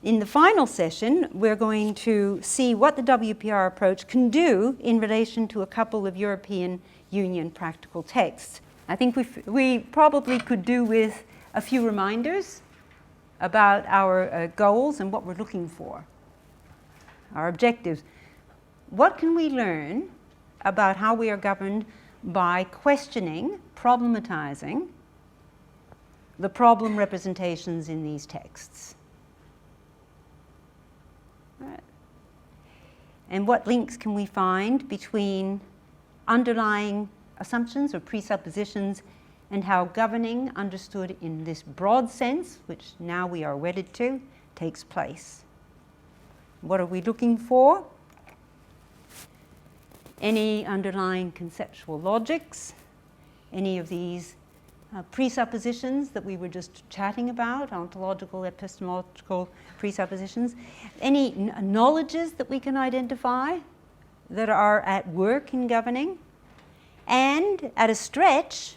In the final session, we're going to see what the WPR approach can do in relation to a couple of European Union practical texts. I think we probably could do with a few reminders about our goals and what we're looking for, our objectives. What can we learn about how we are governed by questioning, problematizing the problem representations in these texts? Right. And what links can we find between underlying assumptions or presuppositions and how governing, understood in this broad sense, which now we are wedded to, takes place? What are we looking for? Any underlying conceptual logics, any of these presuppositions that we were just chatting about, ontological, epistemological presuppositions, any knowledges that we can identify that are at work in governing, and at a stretch,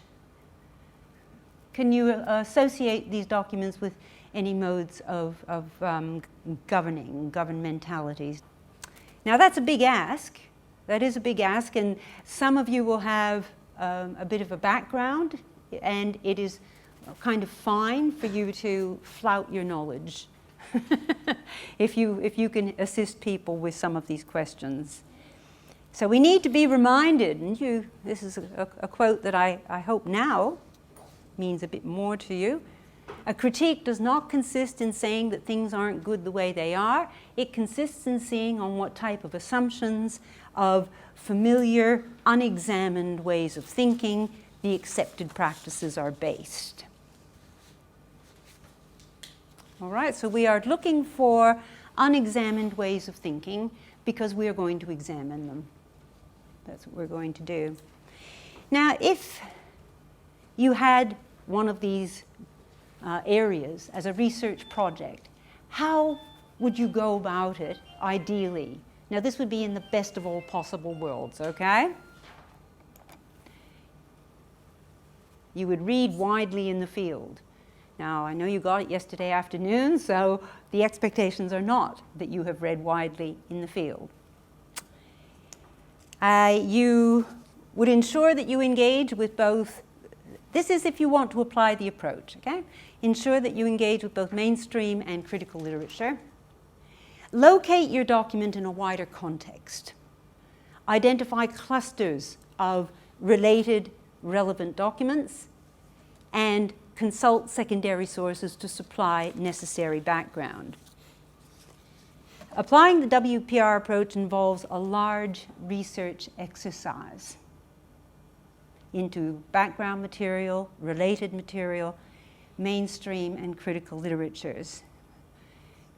can you associate these documents with any modes of governing, governmentalities? Now that's a big ask. That is a big ask, and some of you will have a bit of a background, and it is kind of fine for you to flout your knowledge if you can assist people with some of these questions. So we need to be reminded, and this is a quote that I hope now means a bit more to you. A critique does not consist in saying that things aren't good the way they are. It consists in seeing on what type of assumptions, of familiar, unexamined ways of thinking the accepted practices are based. All right, so we are looking for unexamined ways of thinking because we are going to examine them. That's what we're going to do. Now, if you had one of these areas as a research project, how would you go about it ideally? Now, this would be in the best of all possible worlds, okay? You would read widely in the field. Now, I know you got it yesterday afternoon, so the expectations are not that you have read widely in the field. You would ensure that you engage with both. This is if you want to apply the approach, okay? Ensure that you engage with both mainstream and critical literature. Locate your document in a wider context. Identify clusters of related, relevant documents, and consult secondary sources to supply necessary background. Applying the WPR approach involves a large research exercise into background material, related material, mainstream and critical literatures.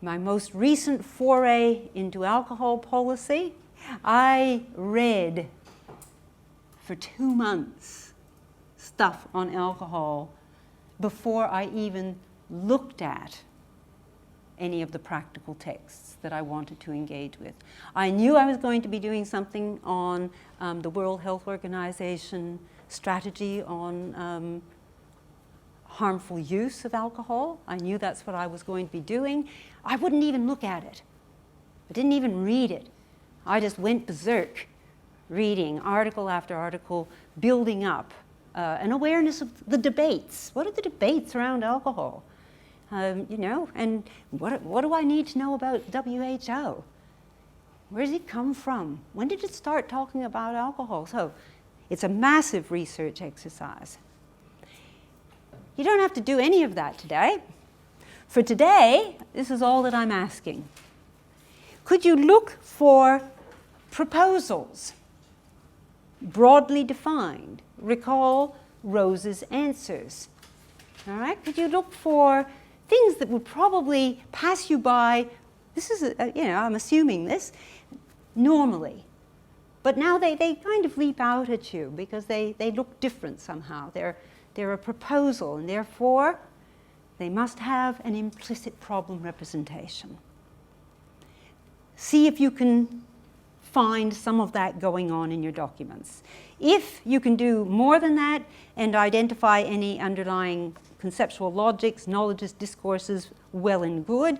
My most recent foray into alcohol policy, I read for 2 months stuff on alcohol before I even looked at any of the practical texts that I wanted to engage with. I knew I was going to be doing something on the World Health Organization strategy on harmful use of alcohol. I knew that's what I was going to be doing. I wouldn't even look at it. I didn't even read it. I just went berserk, reading article after article, building up an awareness of the debates. What are the debates around alcohol? You know, and what do I need to know about WHO? Where does it come from? When did it start talking about alcohol? So it's a massive research exercise. You don't have to do any of that today. For today, this is all that I'm asking. Could you look for proposals, broadly defined? Recall Rose's answers. All right? Could you look for things that would probably pass you by? This is, you know, I'm assuming this, normally. But now they kind of leap out at you because they look different somehow. They're a proposal, and therefore they must have an implicit problem representation. See if you can find some of that going on in your documents. If you can do more than that and identify any underlying conceptual logics, knowledges, discourses, well and good.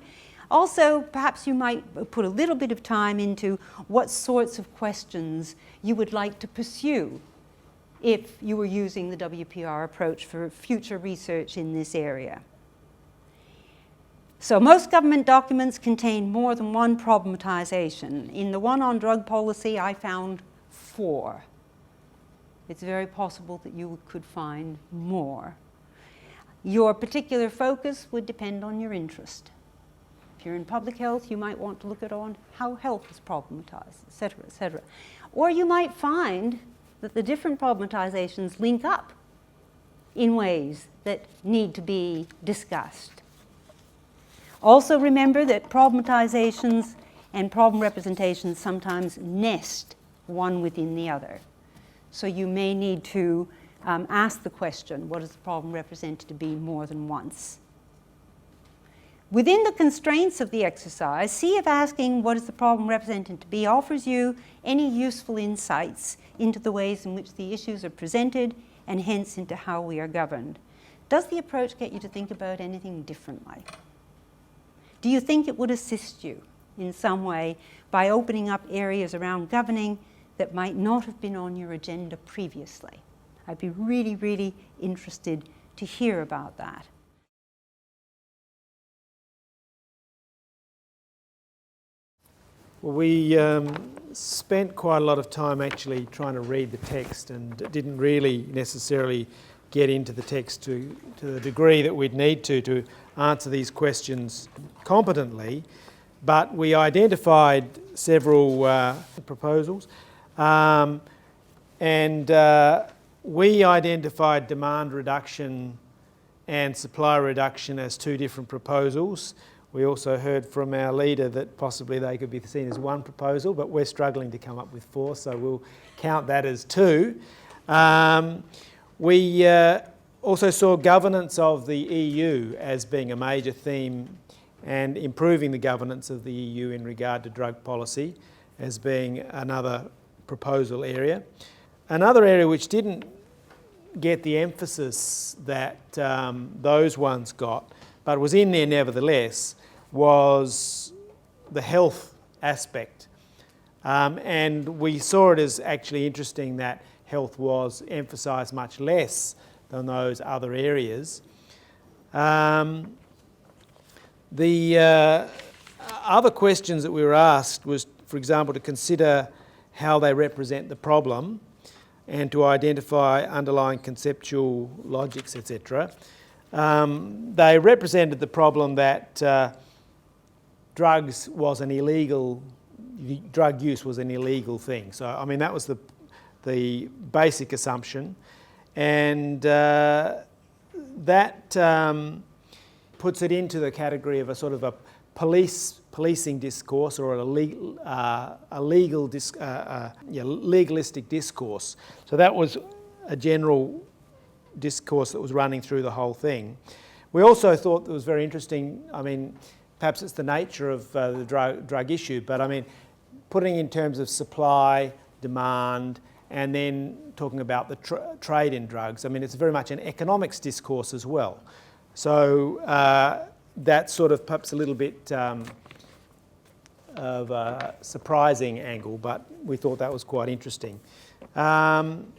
Also, perhaps you might put a little bit of time into what sorts of questions you would like to pursue if you were using the WPR approach for future research in this area. So most government documents contain more than one problematization. In the one on drug policy, I found 4. It's very possible that you could find more. Your particular focus would depend on your interest. If you're in public health, you might want to look at on how health is problematized, et cetera, et cetera. Or you might find that the different problematizations link up in ways that need to be discussed. Also remember that problematizations and problem representations sometimes nest one within the other. So you may need to ask the question, what is the problem represented to be more than once? Within the constraints of the exercise, see if asking what is the problem represented to be offers you any useful insights into the ways in which the issues are presented and hence into how we are governed. Does the approach get you to think about anything differently? Do you think it would assist you in some way by opening up areas around governing that might not have been on your agenda previously? I'd be really, really interested to hear about that. Well, we spent quite a lot of time actually trying to read the text and didn't really necessarily get into the text to the degree that we'd need to answer these questions competently. But we identified several proposals and we identified demand reduction and supply reduction as 2 different proposals. We also heard from our leader that possibly they could be seen as 1 proposal, but we're struggling to come up with 4, so we'll count that as 2. We also saw governance of the EU as being a major theme and improving the governance of the EU in regard to drug policy as being another proposal area. Another area which didn't get the emphasis that those ones got, but was in there nevertheless, was the health aspect. And we saw it as actually interesting that health was emphasised much less than those other areas. The other questions that we were asked was, for example, to consider how they represent the problem and to identify underlying conceptual logics, etc. They represented the problem that drug use was an illegal thing. So, I mean, that was the basic assumption. And that puts it into the category of a sort of a policing discourse or a legalistic discourse. So that was a general discourse that was running through the whole thing. We also thought it was very interesting, I mean, perhaps it's the nature of the drug issue, but I mean, putting in terms of supply, demand, and then talking about the trade in drugs. I mean, it's very much an economics discourse as well. So that's sort of perhaps a little bit of a surprising angle, but we thought that was quite interesting. And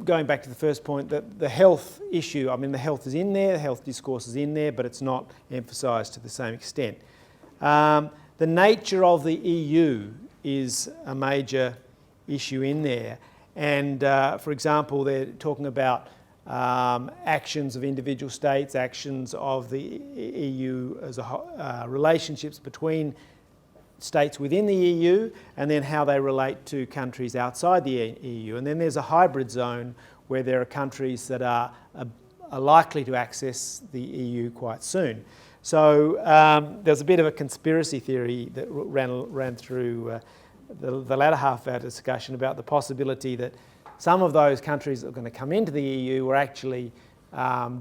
going back to the first point, that the health issue, I mean, the health is in there, the health discourse is in there, but it's not emphasised to the same extent. The nature of the EU is a major issue in there. And for example, they're talking about actions of individual states, actions of the EU as a whole, relationships between states within the EU, and then how they relate to countries outside the EU. And then there's a hybrid zone where there are countries that are likely to access the EU quite soon. So there's a bit of a conspiracy theory that ran through the latter half of our discussion about the possibility that some of those countries that are going to come into the EU were actually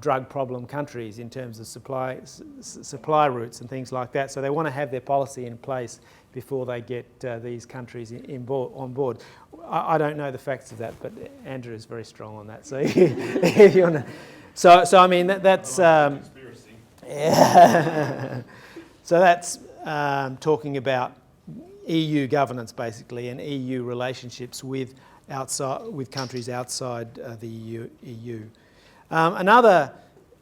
drug problem countries in terms of supply routes and things like that. So they want to have their policy in place before they get these countries on board. I don't know the facts of that, but Andrew is very strong on that. So if you want to, so I mean that's So that's talking about EU governance basically, and EU relationships with countries outside the EU. Another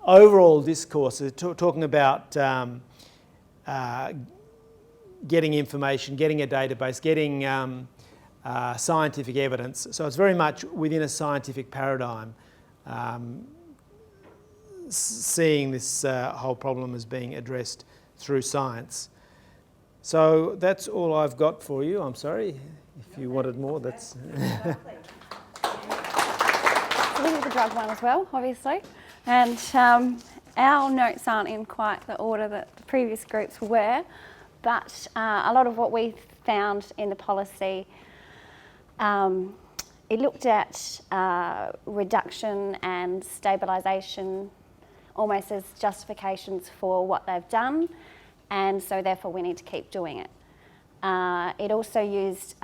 overall discourse is talking about getting information, getting a database, getting scientific evidence. So it's very much within a scientific paradigm, seeing this whole problem as being addressed through science. So that's all I've got for you. I'm sorry if you wanted more. That's. So this is the drug one as well, obviously, and our notes aren't in quite the order that the previous groups were, but a lot of what we found in the policy, it looked at reduction and stabilisation almost as justifications for what they've done, and so therefore we need to keep doing it. It also used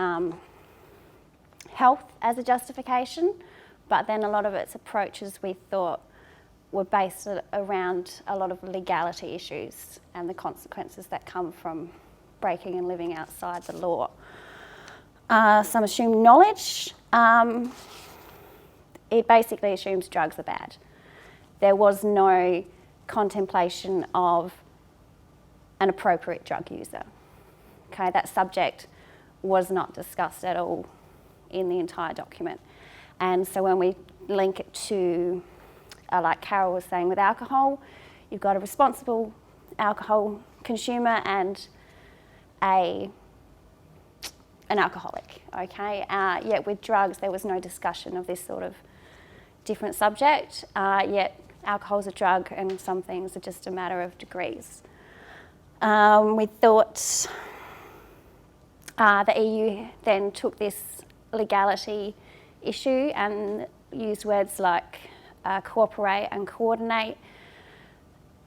health as a justification, but then a lot of its approaches we thought were based around a lot of legality issues and the consequences that come from breaking and living outside the law. Some assume knowledge. It basically assumes drugs are bad. There was no contemplation of an appropriate drug user. Okay, that subject was not discussed at all in the entire document. And so when we link it to, like Carol was saying with alcohol, you've got a responsible alcohol consumer and an alcoholic, okay? Yet with drugs, there was no discussion of this sort of different subject, yet alcohol's a drug and some things are just a matter of degrees. We thought the EU then took this legality issue and used words like cooperate and coordinate,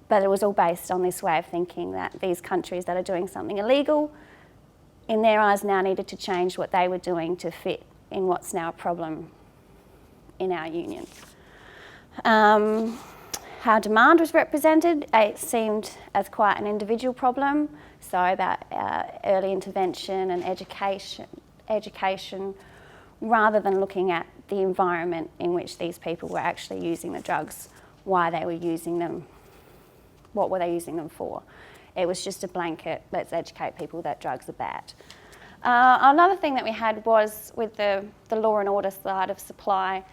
but it was all based on this way of thinking that these countries that are doing something illegal, in their eyes now needed to change what they were doing to fit in what's now a problem in our union. How demand was represented, it seemed as quite an individual problem, so about early intervention and education, rather than looking at the environment in which these people were actually using the drugs, why they were using them, what were they using them for. It was just a blanket, let's educate people that drugs are bad. Another thing that we had was with the law and order side of supply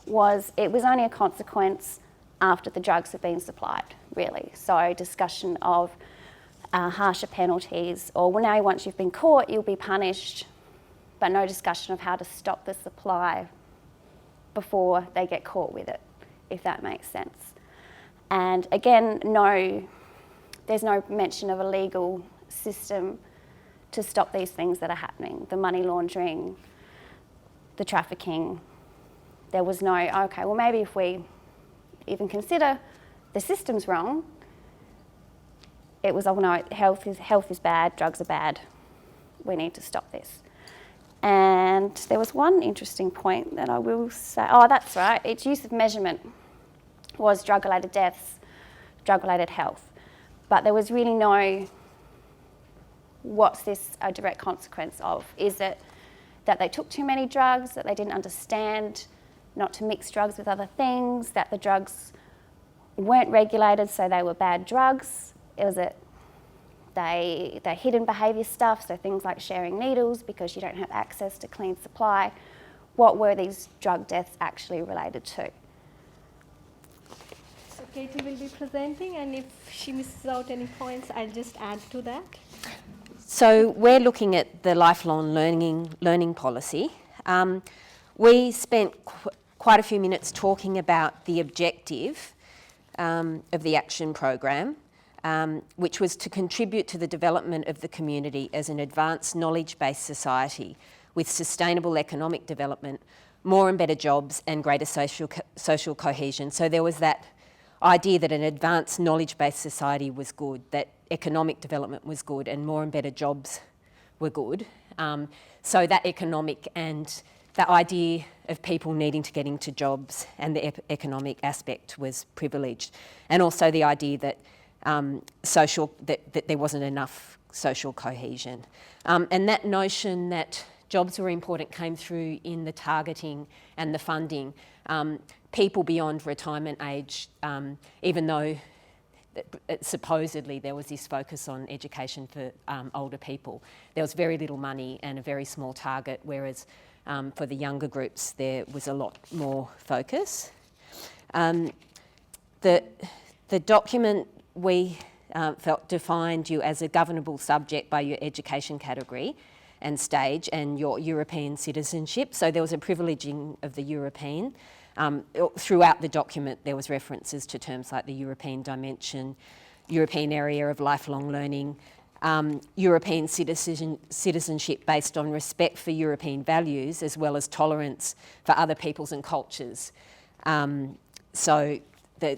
was it was only a consequence after the drugs have been supplied, really. So discussion of harsher penalties, or well, now once you've been caught, you'll be punished, but no discussion of how to stop the supply before they get caught with it, if that makes sense. And again, there's no mention of a legal system to stop these things that are happening, the money laundering, the trafficking. There was no, okay, well maybe if we even consider the system's wrong, it was, oh no, health is bad, drugs are bad, we need to stop this. And there was one interesting point that I will say, oh that's right, its use of measurement was drug-related deaths, drug-related health. But there was really no, what's this a direct consequence of? Is it that they took too many drugs, that they didn't understand not to mix drugs with other things, that the drugs weren't regulated so they were bad drugs? Was it they hidden behaviour stuff, so things like sharing needles because you don't have access to clean supply? What were these drug deaths actually related to? So Katie will be presenting, and if she misses out any points, I'll just add to that. So we're looking at the lifelong learning policy. We spent quite a few minutes talking about the objective of the action program, which was to contribute to the development of the community as an advanced knowledge-based society with sustainable economic development, more and better jobs and greater social cohesion. So there was that idea that an advanced knowledge-based society was good, that economic development was good and more and better jobs were good. So that economic and the idea of people needing to get into jobs and the economic aspect was privileged. And also the idea that that there wasn't enough social cohesion. And that notion that jobs were important came through in the targeting and the funding. People beyond retirement age, even though supposedly there was this focus on education for older people, there was very little money and a very small target, whereas for the younger groups there was a lot more focus. The document we felt defined you as a governable subject by your education category and stage and your European citizenship. So there was a privileging of the European. Throughout the document there was references to terms like the European dimension, European area of lifelong learning, European citizenship based on respect for European values as well as tolerance for other peoples and cultures.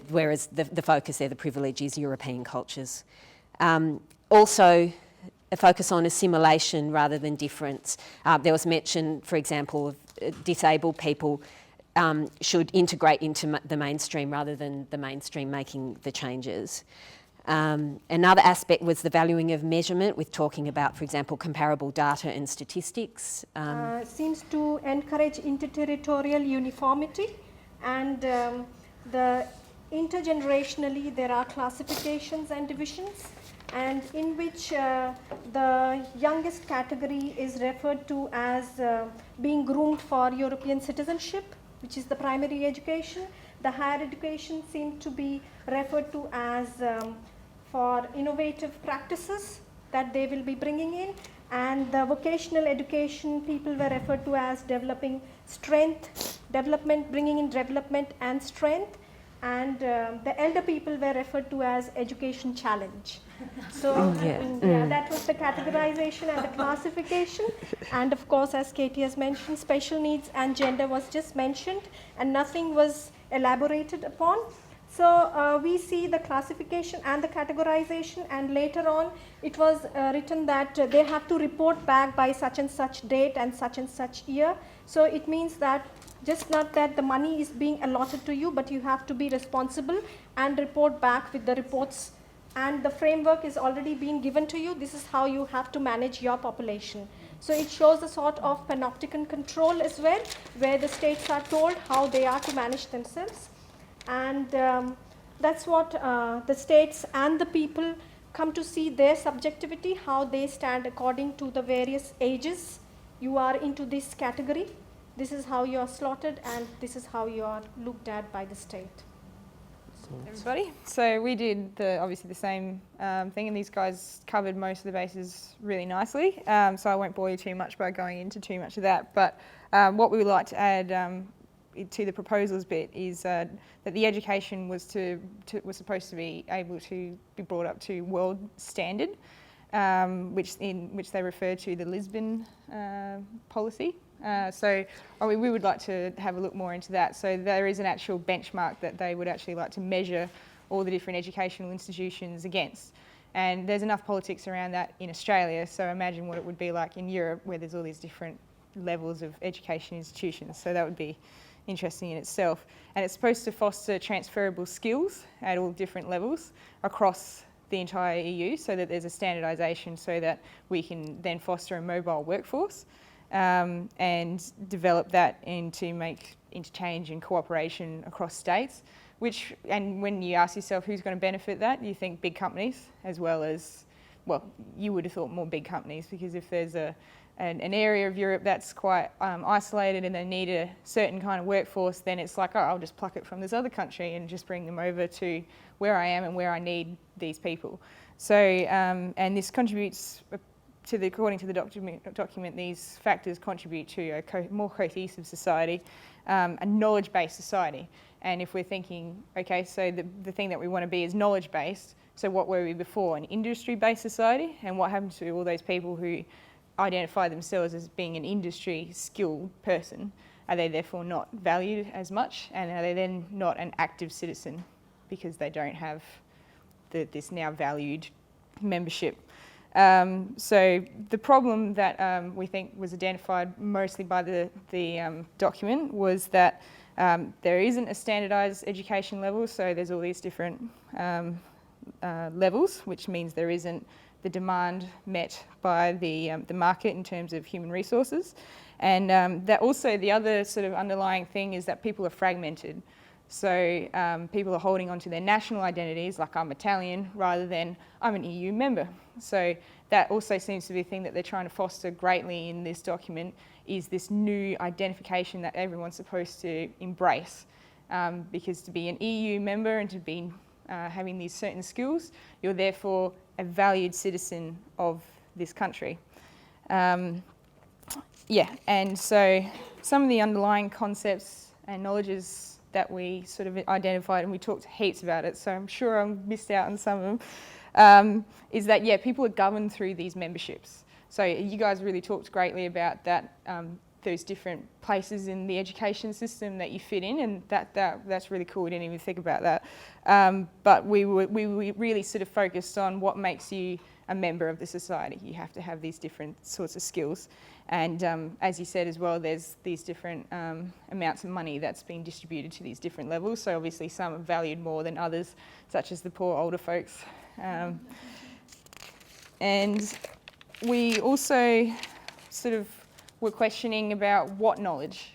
Whereas the focus there, the privilege, is European cultures. Also, a focus on assimilation rather than difference. There was mention, for example, of disabled people should integrate into the mainstream rather than the mainstream making the changes. Another aspect was the valuing of measurement, with talking about, for example, comparable data and statistics. Seems to encourage interterritorial uniformity, and the intergenerationally there are classifications and divisions, and in which the youngest category is referred to as being groomed for European citizenship, which is the primary education. The higher education seemed to be referred to as for innovative practices that they will be bringing in, and the vocational education people were referred to as developing strength, development, bringing in development and strength, and the elder people were referred to as education challenge. So that was the categorization and the classification, and of course, as Katie has mentioned, special needs and gender was just mentioned and nothing was elaborated upon. So we see the classification and the categorization, and later on it was written that they have to report back by such and such date and such year. So it means that just not that the money is being allotted to you, but you have to be responsible and report back with the reports, and the framework is already being given to you. This is how you have to manage your population. So it shows a sort of panopticon control as well, where the states are told how they are to manage themselves. And that's what the states and the people come to see their subjectivity, how they stand according to the various ages. You are into this category, this is how you are slotted, and this is how you are looked at by the state. Everybody. So we did obviously the same thing, and these guys covered most of the bases really nicely. So I won't bore you too much by going into too much of that. But what we would like to add to the proposals bit is that the education was supposed to be able to be brought up to world standard, which they refer to the Lisbon policy. So we would like to have a look more into that. So there is an actual benchmark that they would actually like to measure all the different educational institutions against. And there's enough politics around that in Australia, so imagine what it would be like in Europe, where there's all these different levels of education institutions. So that would be interesting in itself. And it's supposed to foster transferable skills at all different levels across the entire EU, so that there's a standardisation so that we can then foster a mobile workforce. And develop that to make interchange and cooperation across states, and when you ask yourself who's going to benefit that, you think big companies as well as, well, you would have thought more big companies, because if there's an area of Europe that's quite isolated and they need a certain kind of workforce, then it's like, oh, I'll just pluck it from this other country and just bring them over to where I am and where I need these people. So, and this contributes according to the document, these factors contribute to a more cohesive society, a knowledge-based society. And if we're thinking, okay, so the thing that we want to be is knowledge-based, so what were we before? An industry-based society? And what happened to all those people who identify themselves as being an industry-skilled person? Are they therefore not valued as much? And are they then not an active citizen because they don't have this now valued membership? So the problem that we think was identified mostly by the document was that there isn't a standardised education level, so there's all these different levels, which means there isn't the demand met by the market in terms of human resources. And that also the other sort of underlying thing is that people are fragmented. So people are holding on to their national identities, like I'm Italian, rather than I'm an EU member. So that also seems to be a thing that they're trying to foster greatly in this document, is this new identification that everyone's supposed to embrace. Because to be an EU member and to be having these certain skills, you're therefore a valued citizen of this country. Yeah, and so some of the underlying concepts and knowledges that we sort of identified, and we talked heaps about it, so I'm sure I missed out on some of them, is that, yeah, people are governed through these memberships. So you guys really talked greatly about that, those different places in the education system that you fit in, and that's really cool. We didn't even think about that. But we really sort of focused on what makes you a member of the society. You have to have these different sorts of skills. And as you said as well, there's these different amounts of money that's being distributed to these different levels. So obviously some are valued more than others, such as the poor older folks. And we also sort of were questioning about what knowledge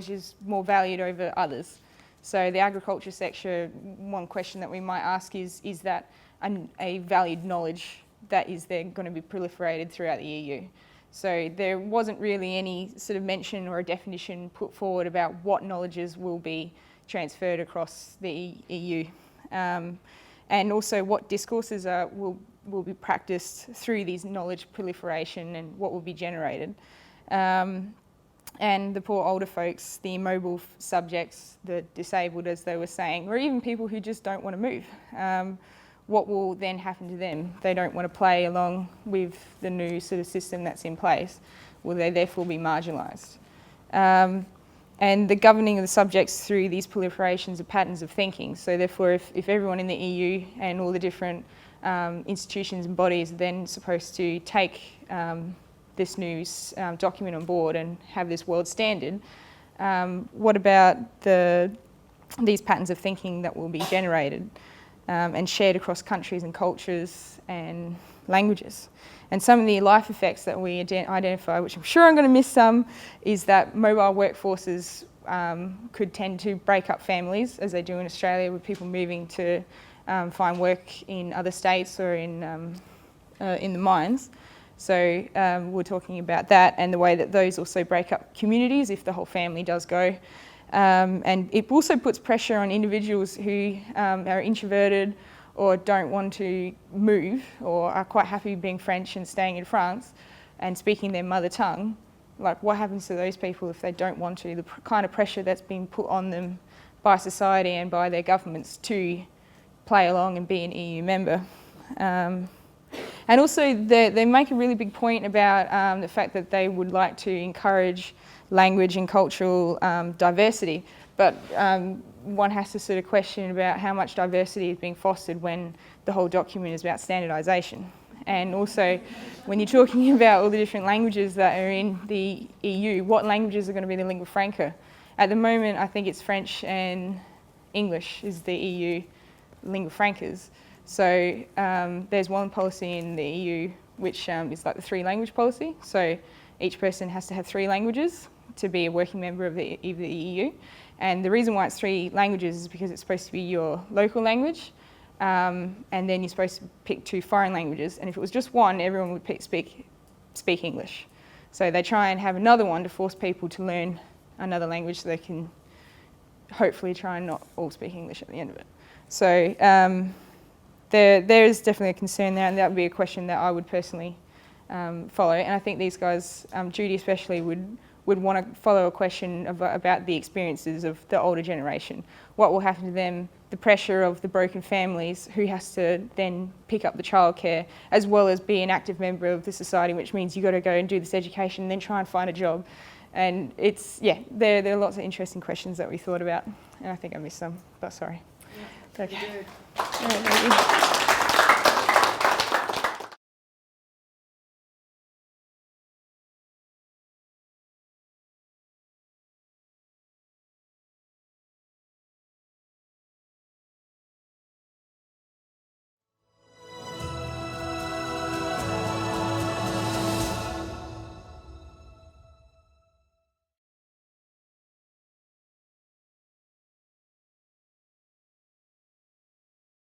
is more valued over others. So the agriculture sector, one question that we might ask is that a valued knowledge that is then going to be proliferated throughout the EU? So there wasn't really any sort of mention or a definition put forward about what knowledges will be transferred across the EU. And also what discourses will be practiced through these knowledge proliferation and what will be generated. And the poor older folks, the immobile subjects, the disabled, as they were saying, or even people who just don't want to move. What will then happen to them? They don't want to play along with the new sort of system that's in place. Will they therefore be marginalised? And the governing of the subjects through these proliferations of patterns of thinking. So therefore, if everyone in the EU and all the different institutions and bodies are then supposed to take this new document on board and have this world standard, what about these patterns of thinking that will be generated and shared across countries and cultures and languages? And some of the life effects that we identify, which I'm sure I'm going to miss some, is that mobile workforces could tend to break up families, as they do in Australia, with people moving to find work in other states or in the mines. So we're talking about that and the way that those also break up communities if the whole family does go. And it also puts pressure on individuals who are introverted or don't want to move or are quite happy being French and staying in France and speaking their mother tongue. Like, what happens to those people if they don't want to? The kind of pressure that's being put on them by society and by their governments to play along and be an EU member. And also they make a really big point about the fact that they would like to encourage language and cultural diversity, but one has to sort of question about how much diversity is being fostered when the whole document is about standardisation. And also, when you're talking about all the different languages that are in the EU, what languages are going to be the lingua franca? At the moment, I think it's French and English is the EU lingua francas. So there's one policy in the EU which is like the 3-language policy. So each person has to have 3 languages to be a working member of the EU. And the reason why it's 3 languages is because it's supposed to be your local language, and then you're supposed to pick 2 foreign languages. And if it was just one, everyone would speak English. So they try and have another one to force people to learn another language so they can hopefully try and not all speak English at the end of it. So there is definitely a concern there, and that would be a question that I would personally follow. And I think these guys, Judy especially, would want to follow a question about the experiences of the older generation. What will happen to them, the pressure of the broken families, who has to then pick up the childcare, as well as be an active member of the society, which means you've got to go and do this education and then try and find a job. And it's, yeah, there are lots of interesting questions that we thought about, and I think I missed some, but sorry. Yeah, okay. All right, thank you.